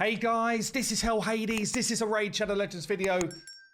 Hey guys, this is Hell Hades. This is a Raid Shadow Legends video.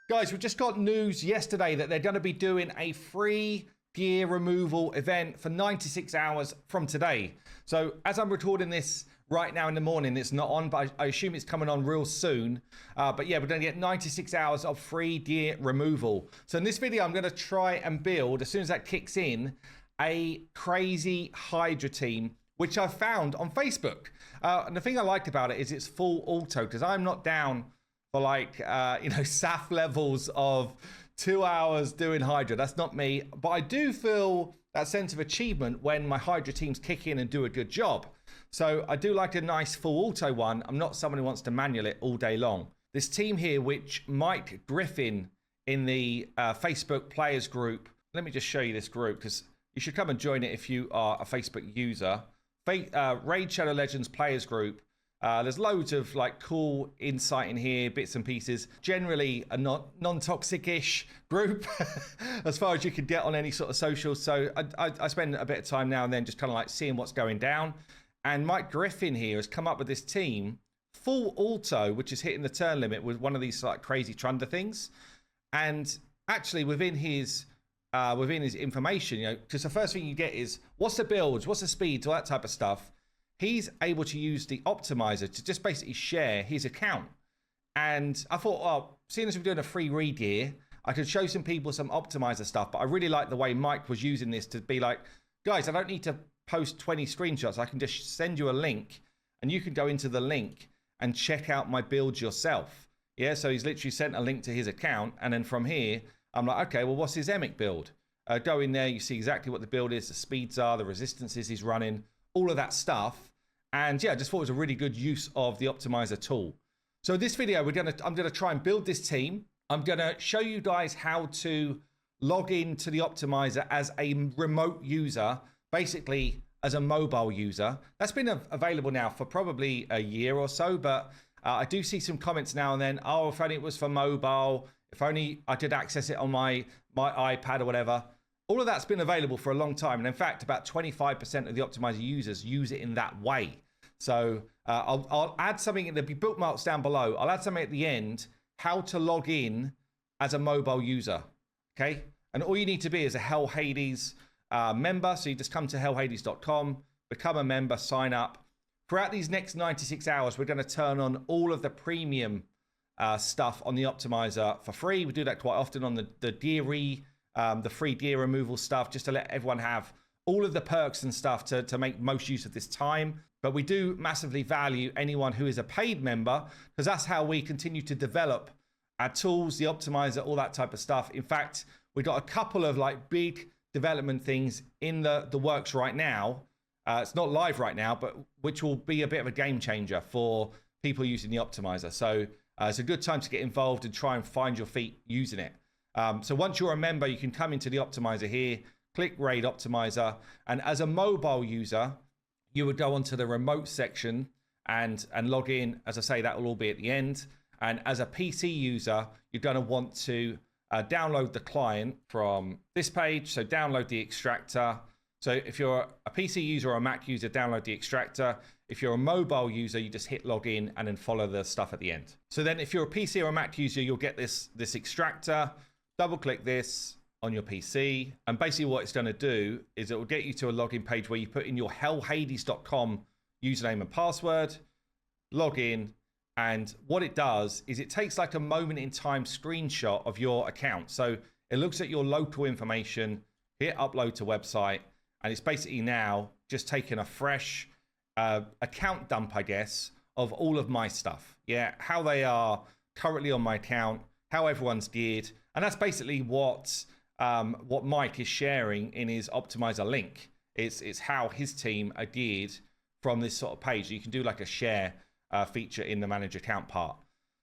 Guys, we just got news yesterday that they're going to be doing a free gear removal event for 96 hours from today. So as I'm recording this right now in the morning, it's not on, but I assume it's coming on real soon. But yeah, we're going to get 96 hours of free gear removal. So in this video, I'm going to try and build, as soon as that kicks in, a crazy Hydra team, which I found on Facebook. And the thing I liked about it is it's full auto, because I'm not down for like, SAF levels of 2 hours doing Hydra. That's not me. But I do feel that sense of achievement when my Hydra teams kick in and do a good job. So I do like a nice full auto one. I'm not someone who wants to manual it all day long. This team here, which Mike Griffin in the Facebook players group, let me just show you this group, because you should come and join it if you are a Facebook user. Raid Shadow Legends players group. There's loads of like cool insight in here, bits and pieces. Generally a non-toxic-ish group as far as you can get on any sort of social. So I spend a bit of time now and then just kind of like seeing what's going down. And Mike Griffin here has come up with this team, full auto, which is hitting the turn limit with one of these like crazy Trunder things. And actually within his information, because the first thing you get is what's the builds, what's the speeds, all that type of stuff. He's able to use the Optimiser to just basically share his account. And I thought, well, seeing as we're doing a free read here, I could show some people some Optimiser stuff. But I really like the way Mike was using this to be like, guys, I don't need to post 20 screenshots. I can just send you a link and you can go into the link and check out my builds yourself. Yeah, so he's literally sent a link to his account. And then from here, I'm like, okay, well, what's his emic build? Go in there, you see exactly what the build is, the speeds are, the resistances he's running, all of that stuff. And yeah, I just thought it was a really good use of the Optimiser tool. So this video, I'm gonna try and build this team. I'm gonna show you guys how to log into the Optimiser as a remote user, basically as a mobile user. That's been available now for probably a year or so, but I do see some comments now and then, oh, if only it was for mobile, if only I could access it on my iPad or whatever. All of that's been available for a long time. And in fact, about 25% of the Optimiser users use it in that way. So I'll add something, there'll be bookmarks down below. I'll add something at the end, how to log in as a mobile user, okay? And all you need to be is a Hell Hades member. So you just come to hellhades.com, become a member, sign up. Throughout these next 96 hours, we're gonna turn on all of the premium stuff on the Optimiser for free. We do that quite often on the free gear removal stuff, just to let everyone have all of the perks and stuff to make most use of this time. But we do massively value anyone who is a paid member, because that's how we continue to develop our tools, the Optimiser, all that type of stuff. In fact, we've got a couple of like big development things in the works right now. It's not live right now, but which will be a bit of a game changer for people using the Optimiser. So it's a good time to get involved and try and find your feet using it. So once you're a member, you can come into the Optimiser here, click Raid Optimiser, and as a mobile user, you would go onto the remote section and log in. As I say, that will all be at the end. And as a PC user, you're going to want to download the client from this page. So download the extractor. So if you're a PC user or a Mac user, download the extractor. If you're a mobile user, you just hit login and then follow the stuff at the end. So then if you're a PC or a Mac user, you'll get this extractor. Double click this on your PC. And basically what it's going to do is it will get you to a login page where you put in your hellhades.com username and password, log in. And what it does is it takes like a moment in time screenshot of your account. So it looks at your local information, hit upload to website. And it's basically now just taking a fresh account dump, I guess, of all of my stuff. Yeah, how they are currently on my account, how everyone's geared. And that's basically what Mike is sharing in his Optimiser link. It's how his team are geared from this sort of page. You can do like a share feature in the manage account part.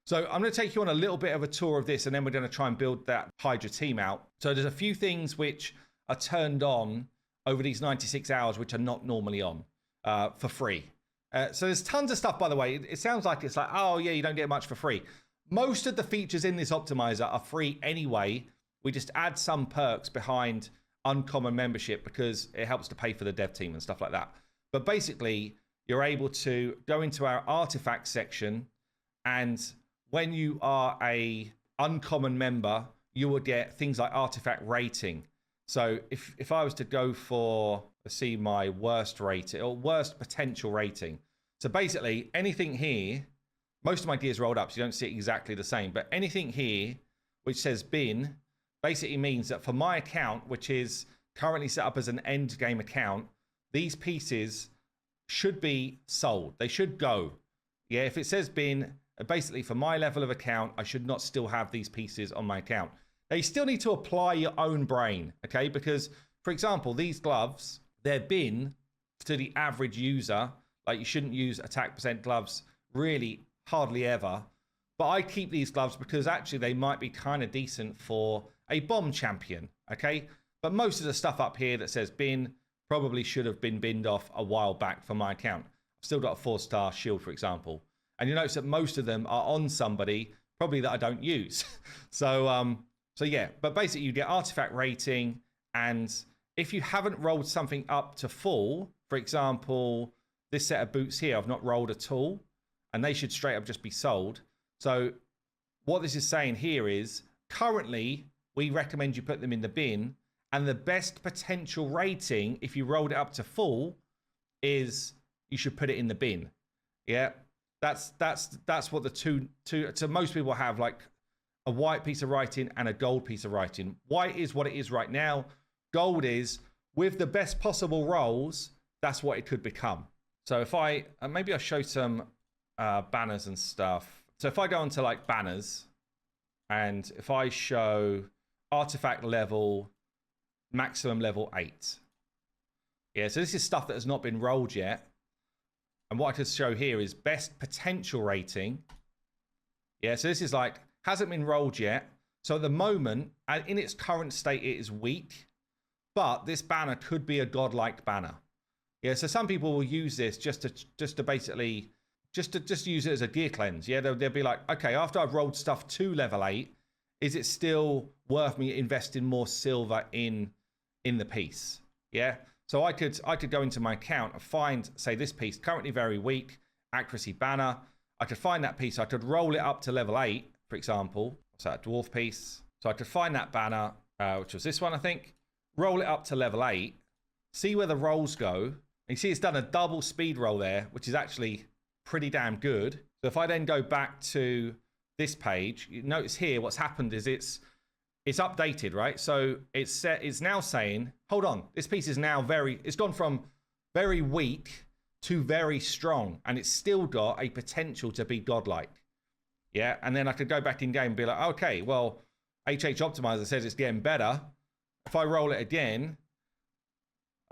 So I'm going to take you on a little bit of a tour of this, and then we're going to try and build that Hydra team out. So there's a few things which are turned on over these 96 hours, which are not normally on for free. So there's tons of stuff, by the way. It sounds like it's like, oh yeah, you don't get much for free. Most of the features in this Optimiser are free anyway. We just add some perks behind uncommon membership because it helps to pay for the dev team and stuff like that. But basically, you're able to go into our artifact section And when you are a uncommon member, you will get things like artifact rating. So if I was to go for, let's see, my worst rating or worst potential rating. So basically anything here, most of my gears rolled up, so you don't see it exactly the same, but anything here which says bin basically means that for my account, which is currently set up as an end game account, these pieces should be sold. They should go. Yeah, if it says bin, basically for my level of account, I should not still have these pieces on my account. Now you still need to apply your own brain, okay? Because, for example, these gloves, they're bin to the average user. Like, you shouldn't use attack percent gloves really hardly ever. But I keep these gloves because actually they might be kind of decent for a bomb champion, okay? But most of the stuff up here that says bin probably should have been binned off a while back for my account. I've still got a 4-star shield, for example. And you notice that most of them are on somebody probably that I don't use. So yeah, but basically you get artifact rating, and if you haven't rolled something up to full, for example, this set of boots here, I've not rolled at all, and they should straight up just be sold. So what this is saying here is currently we recommend you put them in the bin, and the best potential rating, if you rolled it up to full, is you should put it in the bin. Yeah, that's what the two so most people have, like a white piece of writing and a gold piece of writing. White is what it is right now. Gold is, with the best possible rolls, that's what it could become. So if I, maybe I'll show some banners and stuff. So if I go into like banners, and if I show artifact level, maximum level 8. Yeah, so this is stuff that has not been rolled yet. And what I could show here is best potential rating. Yeah, so this is like, hasn't been rolled yet. So at the moment, in its current state, it is weak. But this banner could be a godlike banner. Yeah, so some people will use this just to basically, just use it as a gear cleanse. Yeah, they'll be like, okay, after I've rolled stuff to level 8, is it still worth me investing more silver in the piece? Yeah, so I could go into my account and find, say, this piece, currently very weak, accuracy banner. I could find that piece. I could roll it up to level 8, for example. So that dwarf piece. So I could find that banner, which was this one, I think. Roll it up to level 8. See where the rolls go. And you see it's done a double speed roll there, which is actually pretty damn good. So if I then go back to this page, you notice here what's happened is it's updated, right? So it's now saying, hold on, this piece is now it's gone from very weak to very strong, and it's still got a potential to be godlike. Yeah, and then I could go back in game and be like, okay, well, Optimiser says it's getting better. If I roll it again,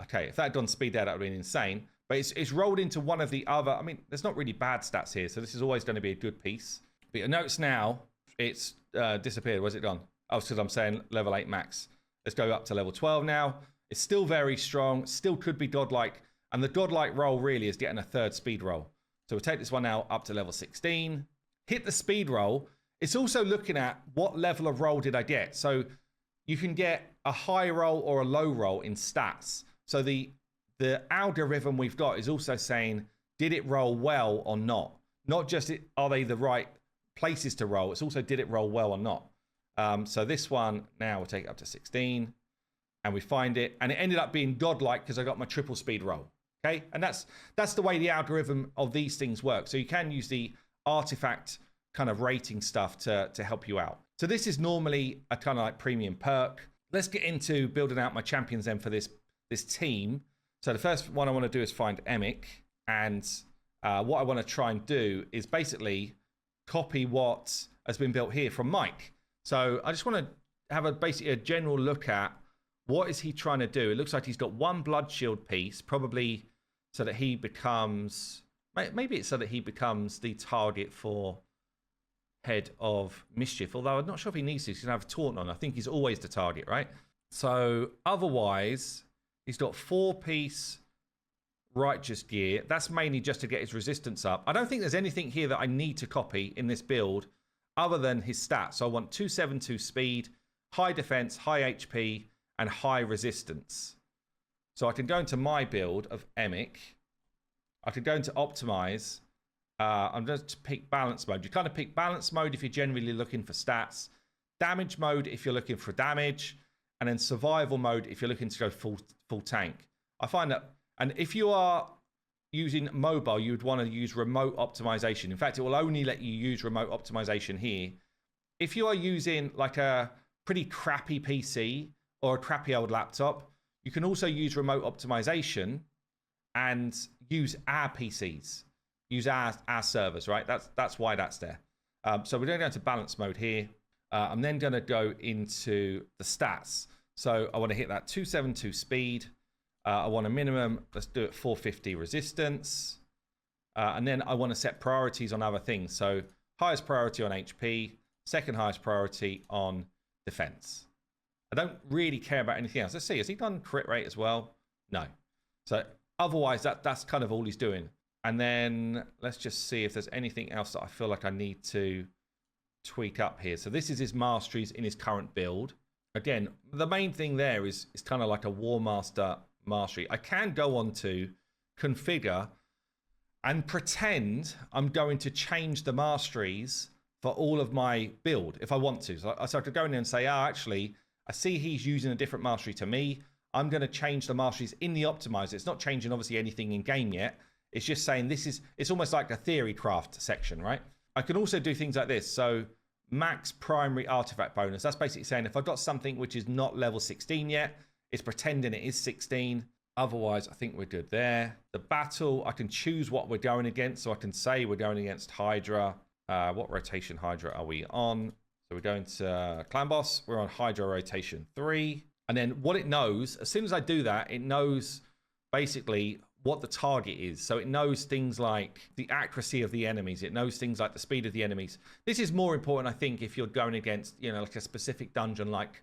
okay, if that had gone speed there, that would have been insane. But it's rolled into one of the other, I mean, there's not really bad stats here, so this is always going to be a good piece. But you notice now, it's disappeared. Where's it gone? Oh, because I'm saying level 8 max. Let's go up to level 12 now. It's still very strong, still could be godlike, and the godlike roll really is getting a 3rd speed roll. So we'll take this one now up to level 16. Hit the speed roll. It's also looking at what level of roll did I get. So you can get a high roll or a low roll in stats. So the algorithm we've got is also saying, did it roll well or not? Not just are they the right places to roll, it's also did it roll well or not. So this one, now we'll take it up to 16, and we find it, and it ended up being godlike because I got my triple speed roll. Okay, and that's the way the algorithm of these things work. So you can use the artifact kind of rating stuff to help you out. So this is normally a kind of like premium perk. Let's get into building out my champions then for this team. So the first one I want to do is find Emic, and what I want to try and do is basically copy what has been built here from Mike. So I just want to have basically a general look at what is he trying to do. It looks like he's got one blood shield piece, probably so that he becomes, maybe it's so that he becomes the target for Head of Mischief. Although I'm not sure if he needs to. He's going to have a taunt on. I think he's always the target, right? So otherwise, he's got 4-piece righteous gear. That's mainly just to get his resistance up. I don't think there's anything here that I need to copy in this build other than his stats. So I want 272 speed, high defense, high HP, and high resistance. So I can go into my build of Emic. I could go into Optimize, I'm going to pick balance mode. You kind of pick balance mode if you're generally looking for stats, damage mode if you're looking for damage, and then survival mode if you're looking to go full tank. I find that, and if you are using mobile, you would want to use remote optimization. In fact, it will only let you use remote optimization here. If you are using like a pretty crappy PC or a crappy old laptop, you can also use remote optimization and use our PCs, use our servers, right? That's why that's there. So we're going to go into balance mode here. I'm then going to go into the stats. So I want to hit that 272 speed. I want a minimum, let's do it 450 resistance. And then I want to set priorities on other things. So highest priority on HP, second highest priority on defense. I don't really care about anything else. Let's see, has he done crit rate as well? No. So otherwise, that's kind of all he's doing. And then let's just see if there's anything else that I feel like I need to tweak up here. So this is his masteries in his current build. Again, the main thing there is kind of like a War Master mastery. I can go on to configure and pretend I'm going to change the masteries for all of my build if I want to. So I could go in there and say, oh, actually, I see he's using a different mastery to me. I'm going to change the masteries in the optimizer. It's not changing obviously anything in game yet. It's just saying it's almost like a theory craft section, right? I can also do things like this. So max primary artifact bonus. That's basically saying if I've got something which is not level 16 yet, it's pretending it is 16. Otherwise, I think we're good there. The battle, I can choose what we're going against. So I can say we're going against Hydra. What rotation Hydra are we on? So we're going to Clan Boss. We're on Hydra rotation 3. And then what it knows, as soon as I do that, it knows basically what the target is. So it knows things like the accuracy of the enemies. It knows things like the speed of the enemies. This is more important, I think, if you're going against, you know, like a specific dungeon like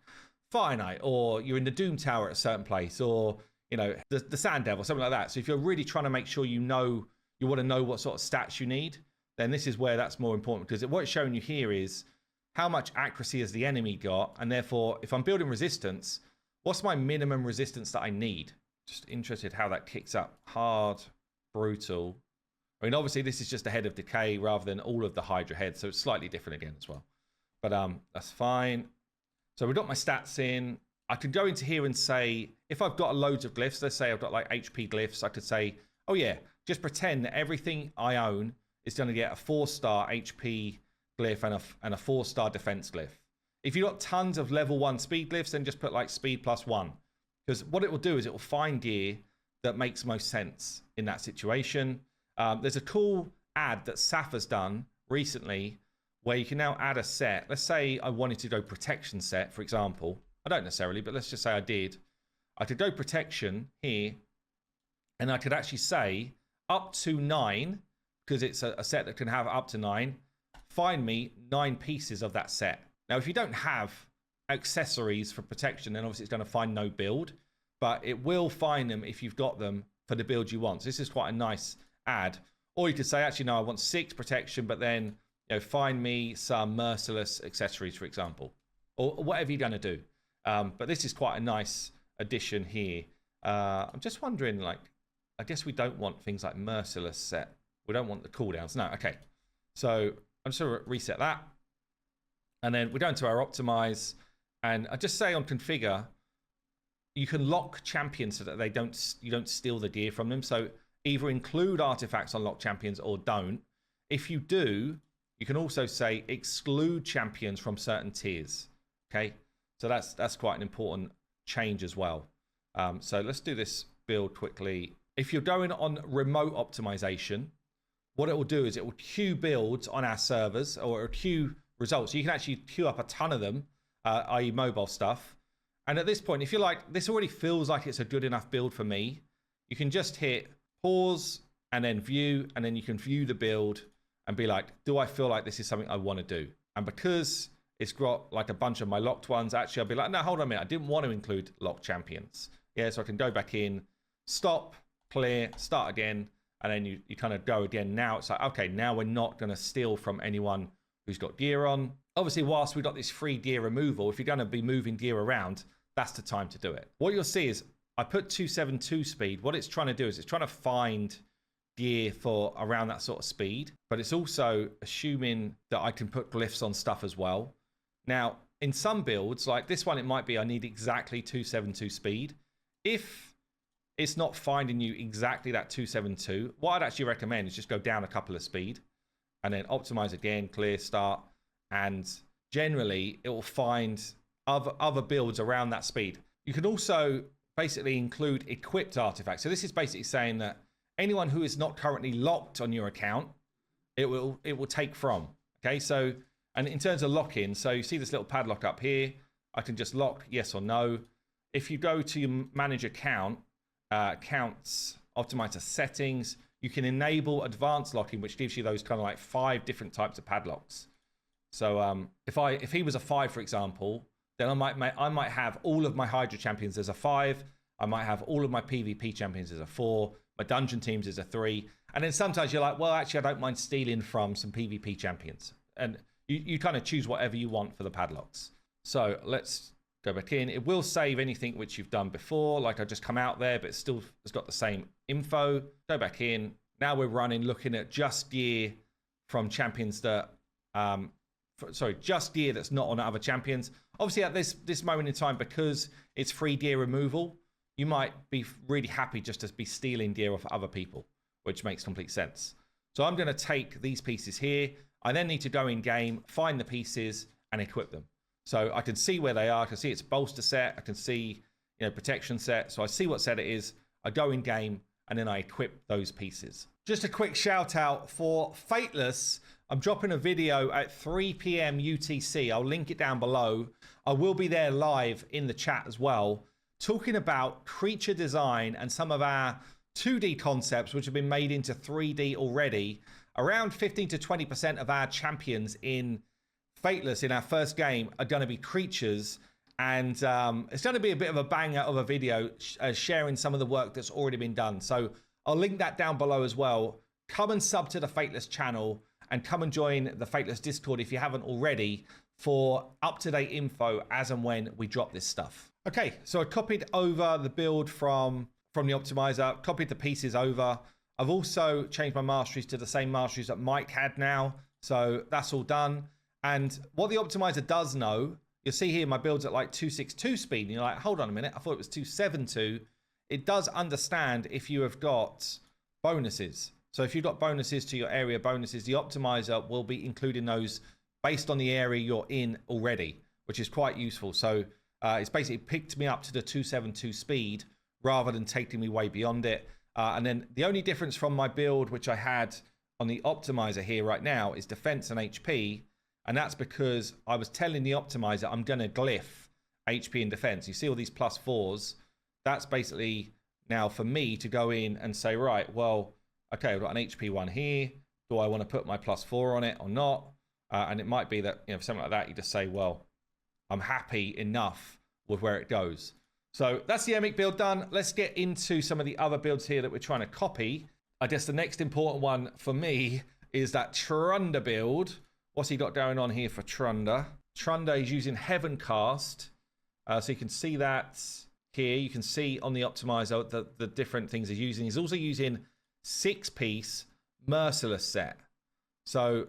Fire Knight, or you're in the Doom Tower at a certain place, or, you know, the Sand Devil, something like that. So if you're really trying to make sure you want to know what sort of stats you need, then this is where that's more important, because what it's showing you here is how much accuracy has the enemy got, and therefore, if I'm building resistance, what's my minimum resistance that I need? Just interested how that kicks up. Hard, brutal. I mean, obviously, this is just a head of decay rather than all of the Hydra heads, so it's slightly different again as well. But that's fine. So we've got my stats in. I could go into here and say, if I've got loads of glyphs, let's say I've got like HP glyphs, I could say, oh yeah, just pretend that everything I own is going to get a 4-star HP glyph and a 4-star defense glyph. If you've got tons of level 1 speed glyphs, then just put like speed +1. Because what it will do is it will find gear that makes most sense in that situation. There's a cool ad that Saf has done recently where you can now add a set. Let's say I wanted to go protection set, for example. I don't necessarily, but let's just say I did. I could go protection here, and I could actually say up to 9, because it's a set that can have up to 9, find me 9 pieces of that set. Now, if you don't have accessories for protection, then obviously it's going to find no build, but it will find them if you've got them for the build you want. So this is quite a nice ad. Or you could say, actually, no, I want 6 protection, but then, you know, find me some merciless accessories, for example, or whatever you're going to do. But this is quite a nice addition here. I'm just wondering, like, I guess we don't want things like merciless set. We don't want the cooldowns. No, okay. So I'm just going to reset that. And then we go into our optimize. And I just say on configure, you can lock champions so that you don't steal the gear from them. So either include artifacts on lock champions or don't. If you do, you can also say exclude champions from certain tiers. Okay, so that's quite an important change as well. So let's do this build quickly. If you're going on remote optimization, what it will do is it will queue builds on our servers, or it will queue results. So you can actually queue up a ton of them, i.e. mobile stuff. And at this point, if you're like, this already feels like it's a good enough build for me, you can just hit pause and then view, and then you can view the build and be like, do I feel like this is something I want to do? And because it's got like a bunch of my locked ones, actually, I'll be like, no, hold on a minute. I didn't want to include locked champions. Yeah, so I can go back in, stop, clear, start again, and then you kind of go again. Now it's like, okay, now we're not going to steal from anyone who's got gear on. Obviously, whilst we've got this free gear removal, if you're going to be moving gear around, that's the time to do it. What you'll see is I put 272 speed. What it's trying to do is it's trying to find gear for around that sort of speed, but it's also assuming that I can put glyphs on stuff as well. Now, in some builds, like this one, it might be I need exactly 272 speed. If it's not finding you exactly that 272, what I'd actually recommend is just go down a couple of speed and then optimize again, clear, start, and generally it will find other builds around that speed. You can also basically include equipped artifacts. So this is basically saying that anyone who is not currently locked on your account, it will take from. Okay, so, and in terms of lock-in, so you see this little padlock up here, I can just lock yes or no. If you go to your manage account, accounts, Optimiser settings, you can enable advanced locking, which gives you those kind of like 5 different types of padlocks. So if he was a 5, for example, then I might have all of my Hydra champions as a 5. I might have all of my PvP champions as a 4. My dungeon teams as a 3. And then sometimes you're like, well, actually, I don't mind stealing from some PvP champions. And you kind of choose whatever you want for the padlocks. So let's go back in. It will save anything which you've done before. Like I just come out there, but it's got the same info. Go back in. Now we're looking at just gear from champions that, just gear that's not on other champions. Obviously at this moment in time, because it's free gear removal, you might be really happy just to be stealing gear off other people, which makes complete sense. So I'm going to take these pieces here. I then need to go in game, find the pieces and equip them. So I can see where they are. I can see it's bolster set. I can see, protection set. So I see what set it is. I go in game and then I equip those pieces. Just a quick shout out for Fateless. I'm dropping a video at 3 p.m. UTC. I'll link it down below. I will be there live in the chat as well, talking about creature design and some of our 2D concepts, which have been made into 3D already. Around 15 to 20% of our champions in Fateless in our first game are going to be creatures. And it's going to be a bit of a banger of a video sharing some of the work that's already been done. So I'll link that down below as well. Come and sub to the Fateless channel and come and join the Fateless Discord if you haven't already for up-to-date info as and when we drop this stuff. Okay, so I copied over the build from the Optimiser, copied the pieces over. I've also changed my masteries to the same masteries that Mike had now. So that's all done. And what the Optimiser does know, you'll see here my build's at like 262 speed. And you're like, hold on a minute, I thought it was 272. It does understand if you have got bonuses. So if you've got bonuses to your area bonuses, the Optimiser will be including those based on the area you're in already, which is quite useful. So it's basically picked me up to the 272 speed rather than taking me way beyond it. And then the only difference from my build, which I had on the Optimiser here right now, is defense and HP. And that's because I was telling the Optimiser I'm going to glyph HP and defense. You see all these +4s. That's basically now for me to go in and say, right, well, okay, I've got an HP one here. Do I want to put my +4 on it or not? And it might be that, for something like that, you just say, well, I'm happy enough with where it goes. So that's the Emic build done. Let's get into some of the other builds here that we're trying to copy. I guess the next important one for me is that Trunda build. What's he got going on here for Trunda? Trunda is using Heaven Cast. So you can see that here. You can see on the Optimiser the different things he's using. He's also using 6-piece Merciless set. So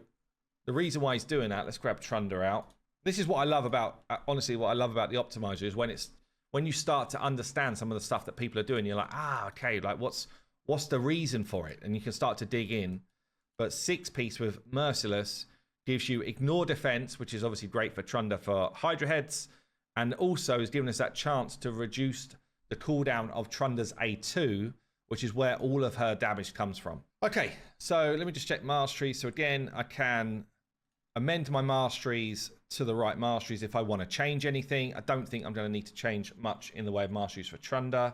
the reason why he's doing that, let's grab Trunda out. This is what I love about, honestly, what I love about the Optimiser is when you start to understand some of the stuff that people are doing, you're like, okay, like what's the reason for it? And you can start to dig in. But 6-piece with Merciless gives you ignore defense, which is obviously great for Trunda for Hydra heads, and also is giving us that chance to reduce the cooldown of Trunda's A2, which is where all of her damage comes from. Okay, so let me just check masteries. So again, I can amend my masteries to the right masteries if I want to change anything. I don't think I'm going to need to change much in the way of masteries for Trunda.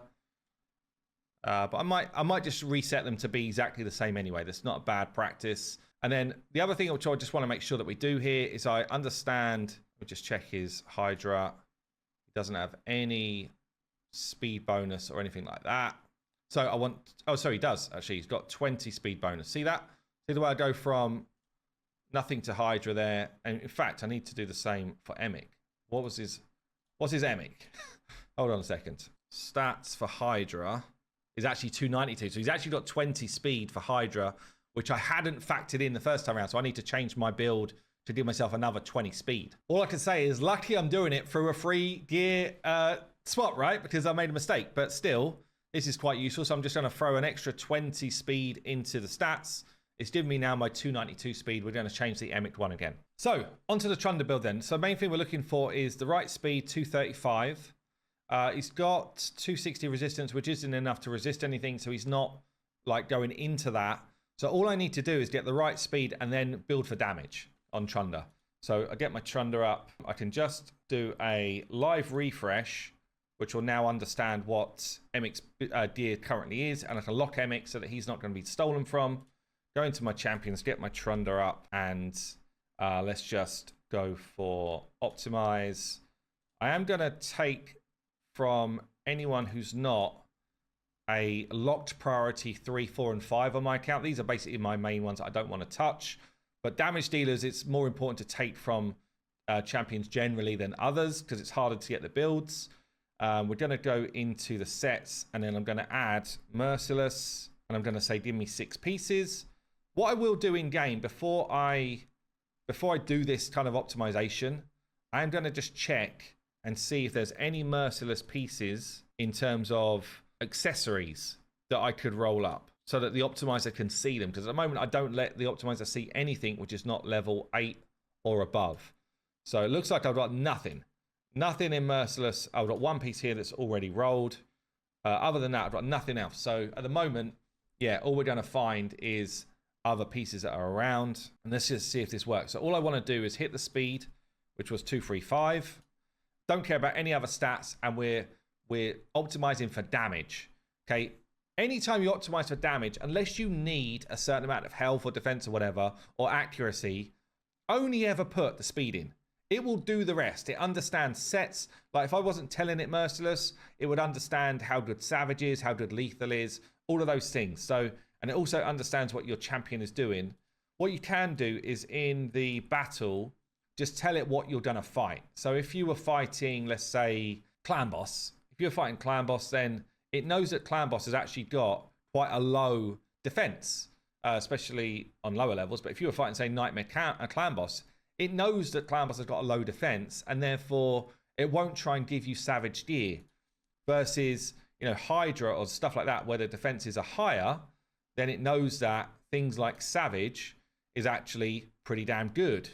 But I might just reset them to be exactly the same anyway. That's not a bad practice. And then the other thing which I just want to make sure that we do here is I understand, we'll just check his Hydra. He doesn't have any speed bonus or anything like that. So I want, oh, sorry, he does actually. He's got 20 speed bonus. See that? See the way I go from nothing to Hydra there. And in fact, I need to do the same for Emic. What's his Emic? Hold on a second. Stats for Hydra. is actually 292. So he's actually got 20 speed for Hydra, which I hadn't factored in the first time around. So I need to change my build to give myself another 20 speed. All I can say is lucky I'm doing it through a free gear swap, right? Because I made a mistake, but still, this is quite useful. So I'm just going to throw an extra 20 speed into the stats. It's giving me now my 292 speed. We're going to change the Emic one again. So onto the Trunda build then. So main thing we're looking for is the right speed, 235. He's got 260 resistance, which isn't enough to resist anything. So he's not like going into that. So all I need to do is get the right speed and then build for damage on Trunda. So I get my Trunda up. I can just do a live refresh, which will now understand what Emic's gear currently is. And I can lock Emic so that he's not going to be stolen from. Go into my champions, get my Trunda up, and let's just go for Optimize. I am going to take from anyone who's not a locked priority 3, 4, and 5 on my account. These are basically my main ones I don't want to touch. But damage dealers, it's more important to take from champions generally than others because it's harder to get the builds. We're going to go into the sets, and then I'm going to add Merciless, and I'm going to say give me 6 pieces. What I will do in game before I do this kind of optimization, I'm going to just check and see if there's any Merciless pieces in terms of accessories that I could roll up so that the optimizer can see them. Because at the moment, I don't let the optimizer see anything which is not level 8 or above. So it looks like I've got nothing. Nothing in Merciless. I've got 1 piece here that's already rolled. Other than that, I've got nothing else. So at the moment, yeah, all we're going to find is other pieces that are around. And let's just see if this works. So all I want to do is hit the speed, which was 235. Don't care about any other stats, and we're optimizing for damage. Okay, anytime you optimize for damage, unless you need a certain amount of health or defense or whatever, or accuracy, only ever put the speed in. It will do the rest. It understands sets. Like if I wasn't telling it Merciless, it would understand how good Savage is, how good Lethal is, all of those things. So, and it also understands what your champion is doing. What you can do is in the battle, just tell it what you're going to fight. So if you were fighting, let's say, Clan Boss, if you're fighting Clan Boss, then it knows that Clan Boss has actually got quite a low defense, especially on lower levels. But if you were fighting, say, Nightmare Clan Boss, it knows that Clan Boss has got a low defense, and therefore it won't try and give you Savage gear. Versus, you know, Hydra or stuff like that, where the defenses are higher, then it knows that things like Savage is actually pretty damn good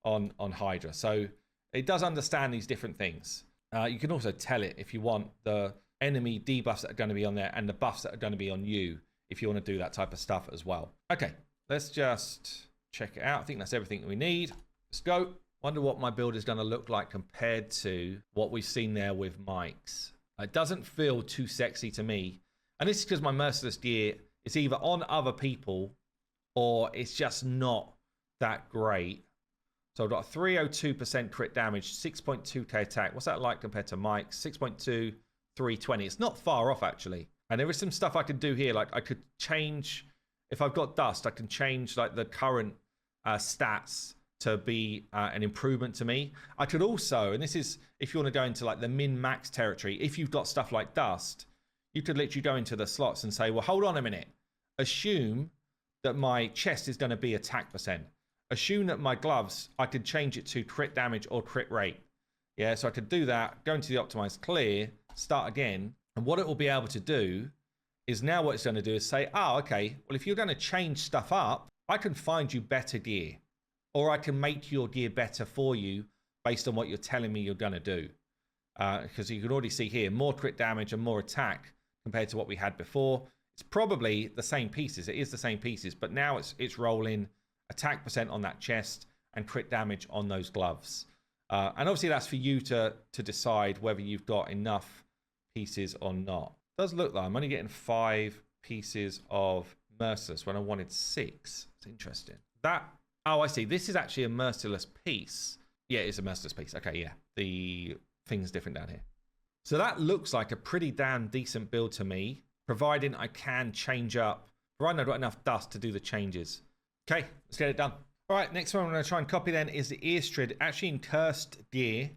on Hydra. So it does understand these different things. You can also tell it if you want the enemy debuffs that are going to be on there and the buffs that are going to be on you if you want to do that type of stuff as well. Okay, let's just check it out. I think that's everything that we need. Let's go. Wonder what my build is going to look like compared to what we've seen there with Mike's. It doesn't feel too sexy to me. And this is because my Merciless gear is either on other people or it's just not that great. So I've got a 302% crit damage, 6.2k attack. What's that like compared to Mike's? 6.2, 320. It's not far off, actually. And there is some stuff I could do here. Like I could change, if I've got Dust, I can change like the current stats to be an improvement to me. I could also, and this is if you want to go into like the min-max territory, if you've got stuff like Dust, you could literally go into the slots and say, well, hold on a minute. Assume that my chest is going to be attack percent. Assume that my gloves, I could change it to crit damage or crit rate. Yeah, so I could do that, go into the optimized clear, start again. And what it will be able to do is now what it's going to do is say, oh, okay, well, if you're going to change stuff up, I can find you better gear. Or I can make your gear better for you based on what you're telling me you're going to do. Because you can already see here, more crit damage and more attack compared to what we had before. It's probably the same pieces. It is the same pieces, but now it's rolling attack percent on that chest and crit damage on those gloves. And obviously that's for you to decide whether you've got enough pieces or not. It does look like I'm only getting 5 pieces of Merciless when I wanted 6. It's interesting. Oh, I see. This is actually a Merciless piece. Yeah, it's a Merciless piece. Okay, yeah. The thing's different down here. So that looks like a pretty damn decent build to me, providing I can change up. Providing I've got enough dust to do the changes. Okay, let's get it done. All right, next one I'm going to try and copy then is the ear strid, actually in cursed gear.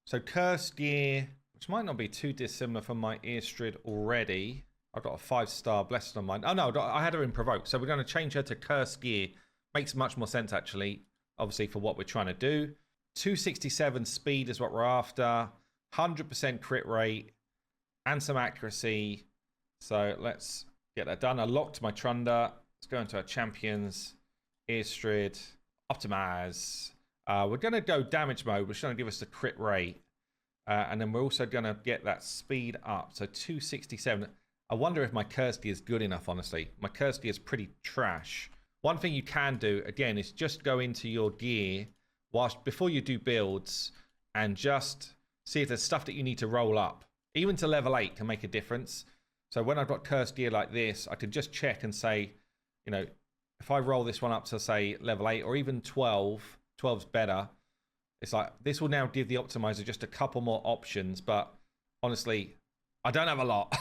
So cursed gear, which might not be too dissimilar from my ear strid already. I've got a 5-star blessed on mine. Oh no, I had her in provoke. So we're going to change her to cursed gear. Makes much more sense actually, obviously for what we're trying to do. 267 speed is what we're after. 100% crit rate and some accuracy. So let's get that done. I locked my Trunder. Let's go into our champions. Earstrid. Optimize. We're going to go damage mode, which is going to give us the crit rate. And then we're also going to get that speed up. So 267. I wonder if my cursed gear is good enough, honestly. My cursed gear is pretty trash. One thing you can do, again, is just go into your gear before you do builds and just see if there's stuff that you need to roll up. Even to level 8 can make a difference. So when I've got cursed gear like this, I can just check and say, you know, if I roll this one up to, say, level 8 or even 12, 12's better. It's like, this will now give the Optimiser just a couple more options. But honestly, I don't have a lot.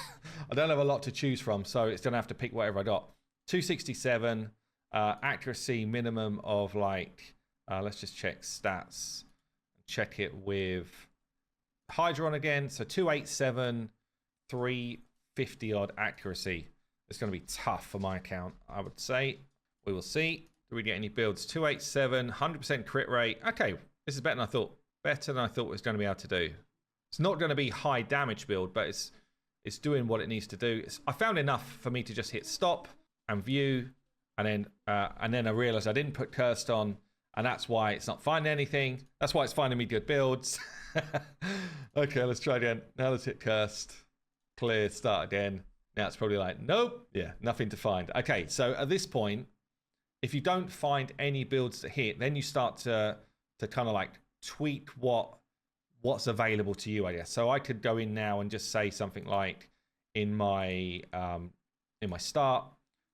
I don't have a lot to choose from. So it's going to have to pick whatever I got. 267, accuracy minimum of like, let's just check stats. Check it with Hydra on again. So 287, 350 odd accuracy. It's going to be tough for my account, I would say. We will see. Do we get any builds? 287, 100% crit rate. Okay, this is better than I thought. Better than I thought it was going to be able to do. It's not going to be high damage build, but it's doing what it needs to do. I found enough for me to just hit stop and view, and then I realized I didn't put cursed on, and that's why it's not finding anything. That's why it's finding me good builds. Okay, let's try again. Now let's hit cursed. Clear, start again. Now it's probably like, nope. Yeah, nothing to find. Okay, so at this point, if you don't find any builds to hit, then you start to kind of like tweak what's available to you, I guess. So I could go in now and just say something like in my start,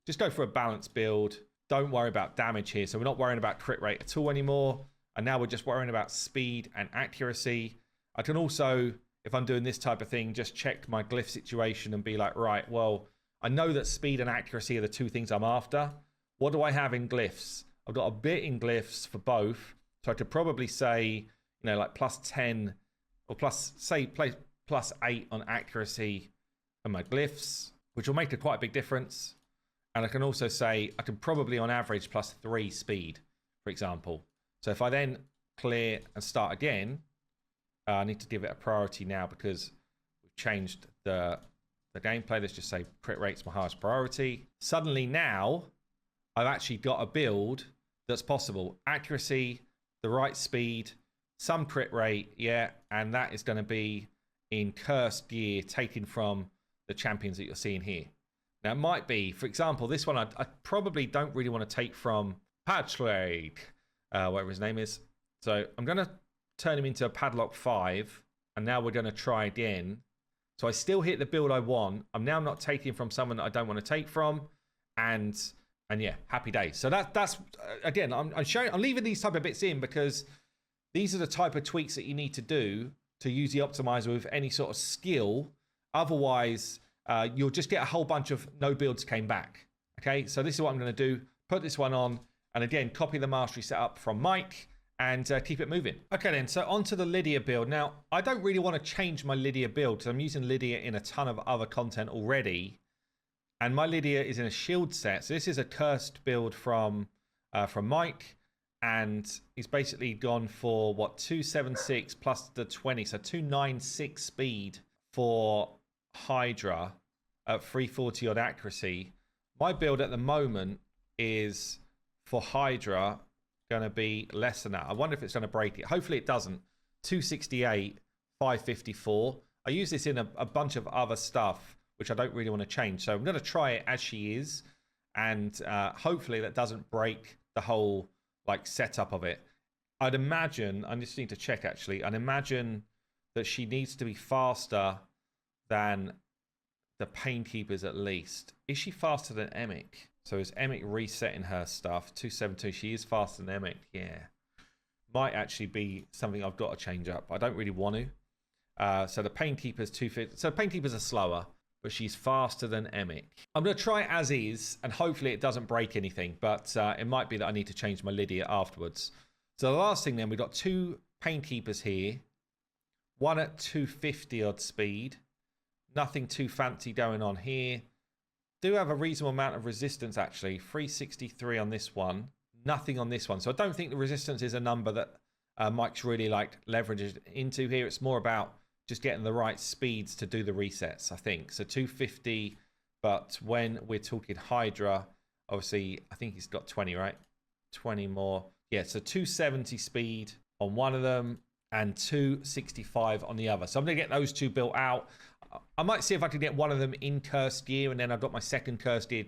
just go for a balanced build. Don't worry about damage here. So we're not worrying about crit rate at all anymore. And now we're just worrying about speed and accuracy. I can also, if I'm doing this type of thing, just check my glyph situation and be like, right, well, I know that speed and accuracy are the two things I'm after. What do I have in glyphs? I've got a bit in glyphs for both. So I could probably say, you know, like plus 10 or plus 8 on accuracy on my glyphs, which will make quite a big difference. And I can also say I can probably on average plus 3 speed, for example. So if I then clear and start again, I need to give it a priority now because we've changed the gameplay. Let's just say crit rate's my highest priority. Suddenly now I've actually got a build that's possible. Accuracy, the right speed, some crit rate, yeah, and that is going to be in cursed gear taken from the champions that you're seeing here. Now, it might be, for example, this one I probably don't really want to take from Fateless, whatever his name is. So I'm going to turn him into a Padlock 5, and now we're going to try again. So I still hit the build I want. I'm now not taking from someone that I don't want to take from, and yeah, happy days. So that's again, I'm leaving these type of bits in because these are the type of tweaks that you need to do to use the Optimiser with any sort of skill. Otherwise, you'll just get a whole bunch of no builds came back. Okay, so this is what I'm going to do. Put this one on, and again, copy the mastery setup from Mike and keep it moving. Okay then, so onto the Lydia build. Now, I don't really want to change my Lydia build because I'm using Lydia in a ton of other content already. And my Lydia is in a shield set. So this is a cursed build from Mike. And he's basically gone for, what, 276 plus the 20. So 296 speed for Hydra at 340 odd accuracy. My build at the moment is for Hydra going to be less than that. I wonder if it's going to break it. Hopefully it doesn't. 268, 554. I use this in a bunch of other stuff, which I don't really want to change. So I'm going to try it as she is. And hopefully that doesn't break the whole like setup of it. I'd imagine, I just need to check actually, I'd imagine that she needs to be faster than the Painkeepers at least. Is she faster than Emic? So is Emic resetting her stuff? 272, she is faster than Emic, yeah. Might actually be something I've got to change up. I don't really want to. So the Painkeepers 250, so Painkeepers are slower, but she's faster than Emic. I'm going to try it as is, and hopefully it doesn't break anything, but it might be that I need to change my Lydia afterwards. So the last thing then, we've got 2 Painkeepers here, one at 250 odd speed, Nothing too fancy going on here. Do have a reasonable amount of resistance, actually. 363 on this one. Nothing on this one. So I don't think the resistance is a number that Mike's really like leverages into here. It's more about just getting the right speeds to do the resets, I think. So 250, but when we're talking Hydra, obviously, I think he's got 20, right? 20 more. Yeah, so 270 speed on one of them and 265 on the other. So I'm going to get those two built out. I might see if I can get one of them in cursed gear, and then I've got my second cursed gear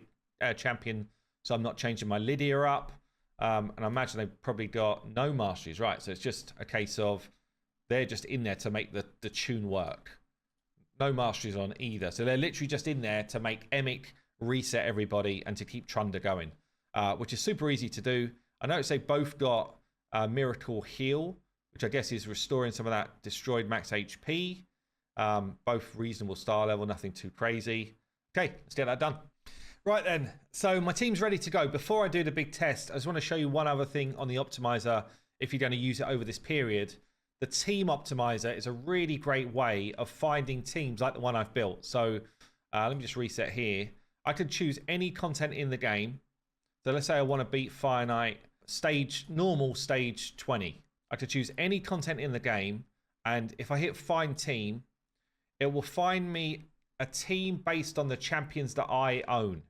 champion, so I'm not changing my Lydia up. And I imagine they've probably got no masteries, right? So it's just a case of they're just in there to make the tune work. No masteries on either. So they're literally just in there to make Emic reset everybody and to keep Trunder going, which is super easy to do. I notice they both got Miracle Heal, which I guess is restoring some of that destroyed max HP. Both reasonable star level, nothing too crazy. Okay, let's get that done. Right then, so my team's ready to go. Before I do the big test, I just want to show you one other thing on the Optimiser if you're going to use it over this period. The Team Optimiser is a really great way of finding teams like the one I've built. So let me just reset here. I could choose any content in the game. So let's say I want to beat Fire Knight normal stage 20. I could choose any content in the game, and if I hit Find Team, it will find me a team based on the champions that I own.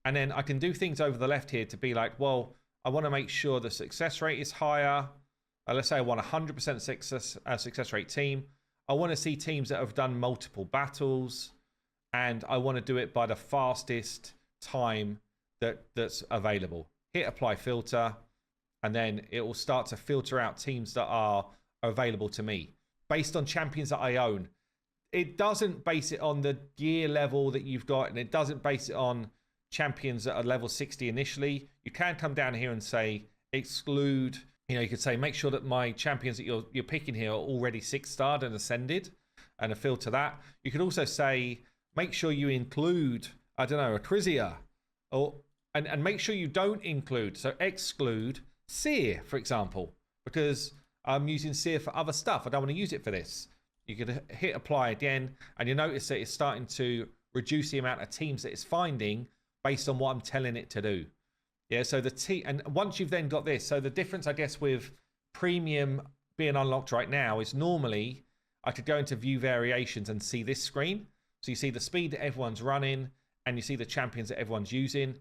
And then I can do things over the left here to be like, well, I want to make sure the success rate is higher. Let's say I want 100% success rate team. I want to see teams that have done multiple battles, and I want to do it by the fastest time that's available. Hit apply filter, and then it will start to filter out teams that are available to me based on champions that I own. It doesn't base it on the gear level that you've got, and it doesn't base it on champions that are level 60 initially. You can come down here and say exclude. You could say make sure that my champions that you're picking here are already 6-starred and ascended, and a filter that. You could also say make sure you include, I don't know, a Crizia, and make sure you don't include, so exclude Seer, for example, because I'm using Seer for other stuff. I don't want to use it for this. You could hit apply again, and you notice that it's starting to reduce the amount of teams that it's finding based on what I'm telling it to do. Yeah, so and once you've then got this, so the difference, I guess, with premium being unlocked right now is normally I could go into view variations and see this screen. So you see the speed that everyone's running, and you see the champions that everyone's using,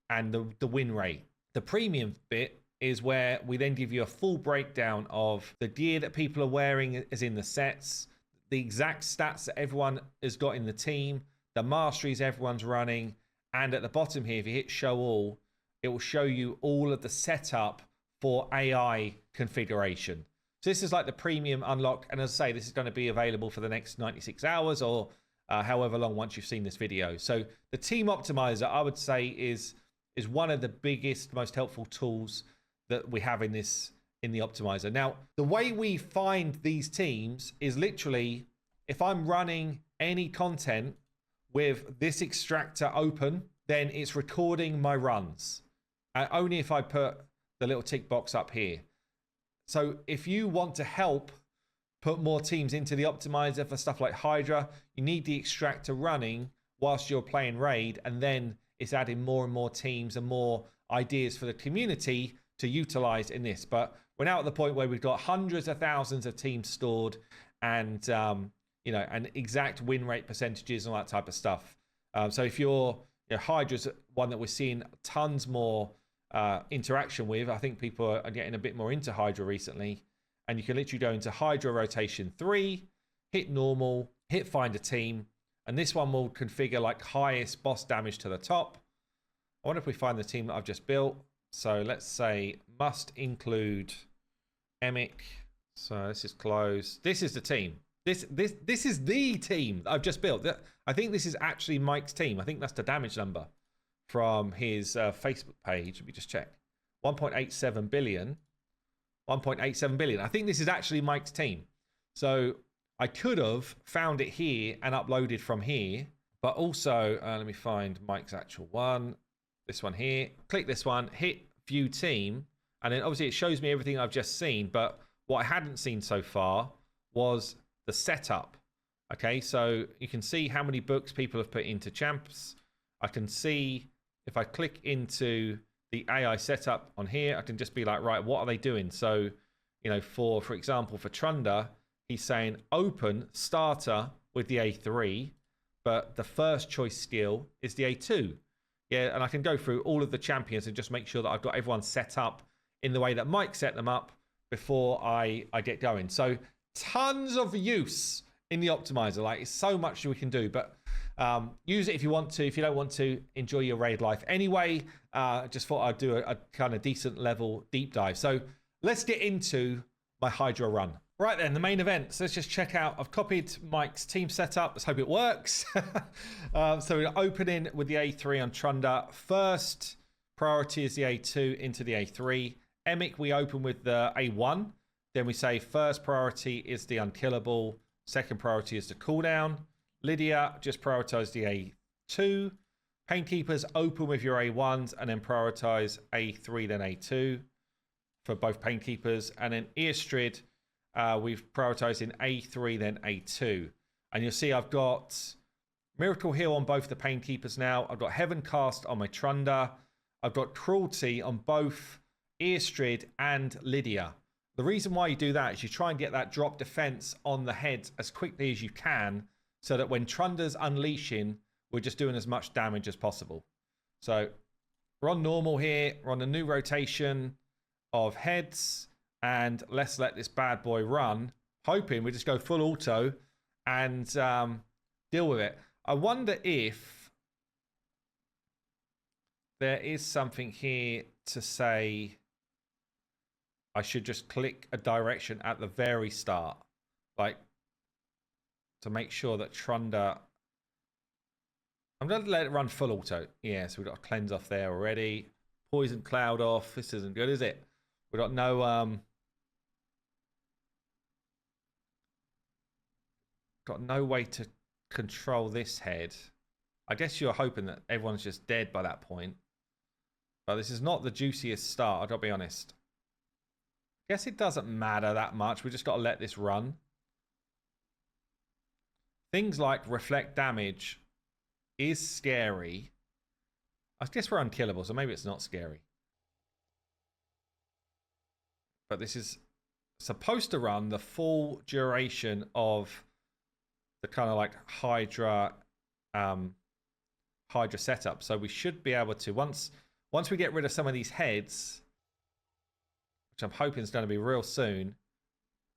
and the win rate. The premium bit is where we then give you a full breakdown of the gear that people are wearing as in the sets, the exact stats that everyone has got in the team, the masteries everyone's running, and at the bottom here, if you hit show all, it will show you all of the setup for AI configuration. So this is like the premium unlock, and as I say, this is going to be available for the next 96 hours or however long once you've seen this video. So the Team Optimiser, I would say, is one of the biggest, most helpful tools that we have in the Optimiser. Now, the way we find these teams is literally, if I'm running any content with this extractor open, then it's recording my runs. Only if I put the little tick box up here. So if you want to help put more teams into the Optimiser for stuff like Hydra, you need the extractor running whilst you're playing Raid, and then it's adding more and more teams and more ideas for the community to utilize in this. But we're now at the point where we've got hundreds of thousands of teams stored, and and exact win rate percentages and all that type of stuff. So if Hydra's one that we're seeing tons more interaction with. I think people are getting a bit more into Hydra recently, and you can literally go into Hydra rotation 3, hit normal, hit find a team, and this one will configure like highest boss damage to the top. I wonder if we find the team that I've just built. So let's say must include Emic. So this is closed. This is the team. This is the team that I've just built. I think this is actually Mike's team. I think that's the damage number from his Facebook page. Let me just check. 1.87 billion. 1.87 billion. I think this is actually Mike's team. So I could have found it here and uploaded from here, but also let me find Mike's actual one. This one here. Click this one, hit view team, and then obviously it shows me everything I've just seen, but what I hadn't seen so far was the setup Okay, so you can see how many books people have put into champs. I can see if I click into the AI setup on here, I can just be like, right, what are they doing? So, you know, for example, for Trunder, he's saying open starter with the A3, but the first choice skill is the A2. Yeah, and I can go through all of the champions and just make sure that I've got everyone set up in the way that Mike set them up before I get going. So tons of use in the Optimiser. Like, it's so much we can do, but use it if you want to. If you don't want to, enjoy your raid life. Anyway, just thought I'd do a kind of decent level deep dive. So let's get into my Hydra run. Right then, the main event. So let's just check out. I've copied Mike's team setup. Let's hope it works. So we're opening with the A3 on Trunder. First priority is the A2 into the A3. Emic, we open with the A1. Then we say first priority is the unkillable. Second priority is the cooldown. Lydia, just prioritize the A2. Painkeepers, open with your A1s and then prioritize A3, then A2 for both Painkeepers. And then Earstrid, we've prioritized in A3, then A2. And you'll see I've got Miracle Heal on both the Painkeepers now. I've got Heaven Cast on my Trunder. I've got Cruelty on both Earstrid and Lydia. The reason why you do that is you try and get that drop defense on the heads as quickly as you can, so that when Trunder's unleashing, we're just doing as much damage as possible. So we're on normal here. We're on a new rotation of heads, and let's let this bad boy run, hoping we just go full auto and deal with it. I wonder if there is something here to say I should just click a direction at the very start, like to make sure that Trunder... I'm going to let it run full auto. Yeah, so we've got a cleanse off there already. Poison cloud off. This isn't good, is it? We've got no... got no way to control this head. I guess you're hoping that everyone's just dead by that point. But this is not the juiciest start, I've got to be honest. Guess it doesn't matter that much. We just got to let this run. Things like reflect damage is scary. I guess we're unkillable, so maybe it's not scary. But this is supposed to run the full duration of the kind of like Hydra setup. So we should be able to, once we get rid of some of these heads, which I'm hoping is going to be real soon,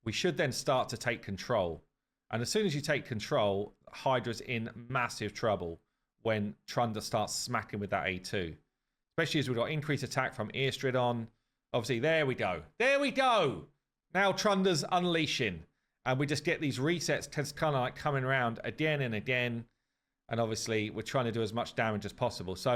we should then start to take control. And as soon as you take control, Hydra's in massive trouble when Trunder starts smacking with that A2. Especially as we've got increased attack from Earstrid on. Obviously, there we go. There we go! Now Trunder's unleashing. And we just get these resets kind of like coming around again and again. And obviously, we're trying to do as much damage as possible. So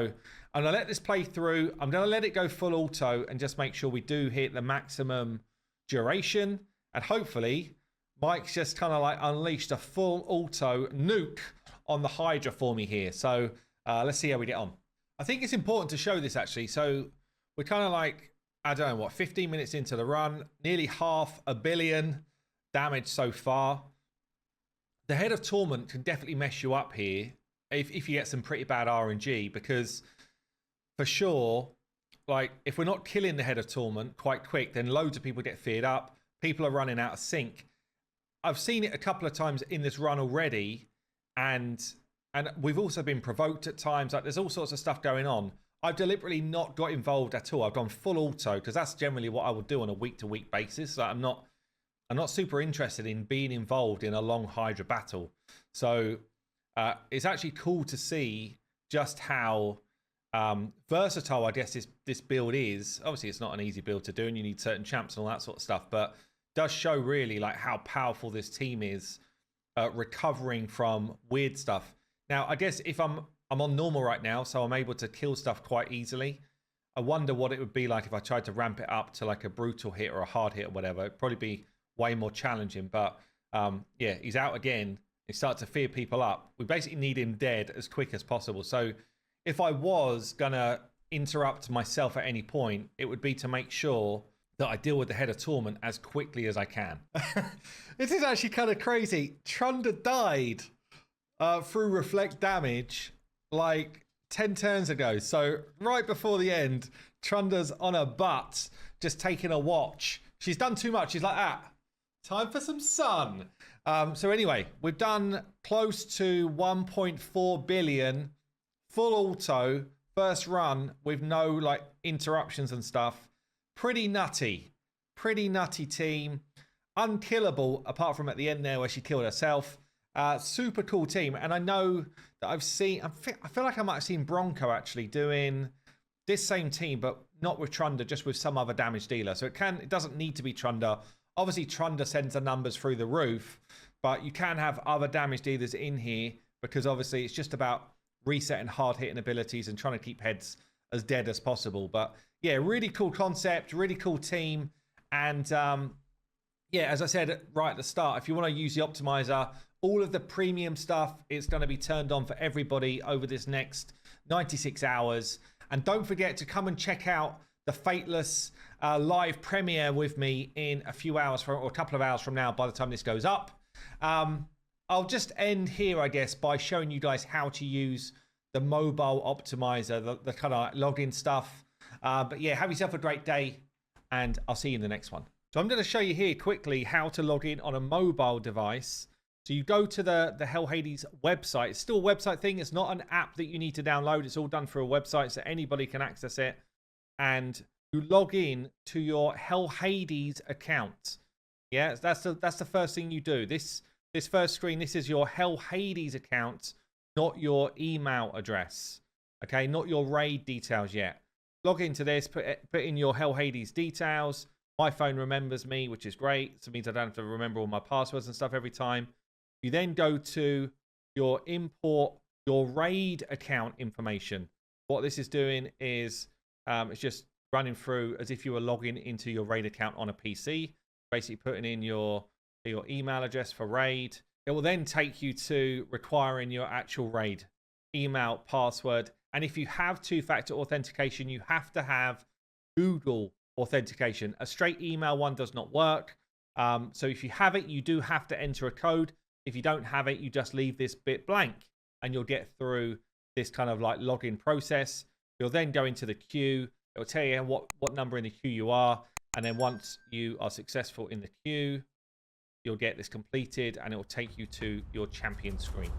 I'm going to let this play through. I'm going to let it go full auto and just make sure we do hit the maximum duration. And hopefully, Mike's just kind of like unleashed a full auto nuke on the Hydra for me here. So let's see how we get on. I think it's important to show this actually. So we're kind of like, I don't know what, 15 minutes into the run, nearly 500 million damage so far. The Head of Torment can definitely mess you up here if you get some pretty bad RNG, because for sure, like if we're not killing the Head of Torment quite quick, then loads of people get feared up. People are running out of sync. I've seen it a couple of times in this run already, and we've also been provoked at times. Like there's all sorts of stuff going on. I've deliberately not got involved at all. I've gone full auto because that's generally what I would do on a week-to-week basis. Like I'm not super interested in being involved in a long Hydra battle. So it's actually cool to see just how versatile, I guess, this build is. Obviously, it's not an easy build to do, and you need certain champs and all that sort of stuff, but does show really like how powerful this team is recovering from weird stuff. Now, I guess if I'm on normal right now, so I'm able to kill stuff quite easily. I wonder what it would be like if I tried to ramp it up to like a brutal hit or a hard hit or whatever. It'd probably be way more challenging, but yeah, he's out again. He starts to fear people up. We basically need him dead as quick as possible. So if I was gonna interrupt myself at any point, it would be to make sure that I deal with the head of tournament as quickly as I can. This is actually kind of crazy. Trunda died through reflect damage like 10 turns ago. So right before the end, Trunda's on her butt, just taking a watch. She's done too much. She's like, time for some sun. So anyway, we've done close to 1.4 billion full auto first run with no like interruptions and stuff. Pretty nutty team. Unkillable, apart from at the end there where she killed herself. Super cool team. And I know that I feel like I might have seen Bronco actually doing this same team, but not with Trunda, just with some other damage dealer. So it doesn't need to be Trunda. Obviously, Trunda sends the numbers through the roof, but you can have other damage dealers in here because obviously it's just about resetting hard hitting abilities and trying to keep heads as dead as possible. But yeah, really cool concept, really cool team. And yeah, as I said right at the start, if you want to use the Optimiser, all of the premium stuff, it's going to be turned on for everybody over this next 96 hours. And don't forget to come and check out the Fateless live premiere with me in a few hours or a couple of hours from now by the time this goes up. I'll just end here, I guess, by showing you guys how to use the mobile Optimiser, the kind of login stuff. But yeah, have yourself a great day, and I'll see you in the next one. So I'm going to show you here quickly how to log in on a mobile device. So you go to the Hell Hades website. It's still a website thing. It's not an app that you need to download. It's all done through a website so anybody can access it. And you log in to your Hell Hades account. Yeah, that's the first thing you do. This first screen, this is your Hell Hades account, not your email address. Okay, not your raid details yet. Log into this, put in your Hell Hades details. My phone remembers me, which is great. So it means I don't have to remember all my passwords and stuff every time. You then go to your import your raid account information. What this is doing is it's just running through as if you were logging into your raid account on a PC. Basically putting in your email address for raid. It will then take you to requiring your actual raid email, password. And if you have two-factor authentication, you have to have Google authentication. A straight email one does not work. So if you have it, you do have to enter a code. If you don't have it, you just leave this bit blank and you'll get through this kind of like login process. You'll then go into the queue. It'll tell you what number in the queue you are. And then once you are successful in the queue, you'll get this completed and it will take you to your champion screen.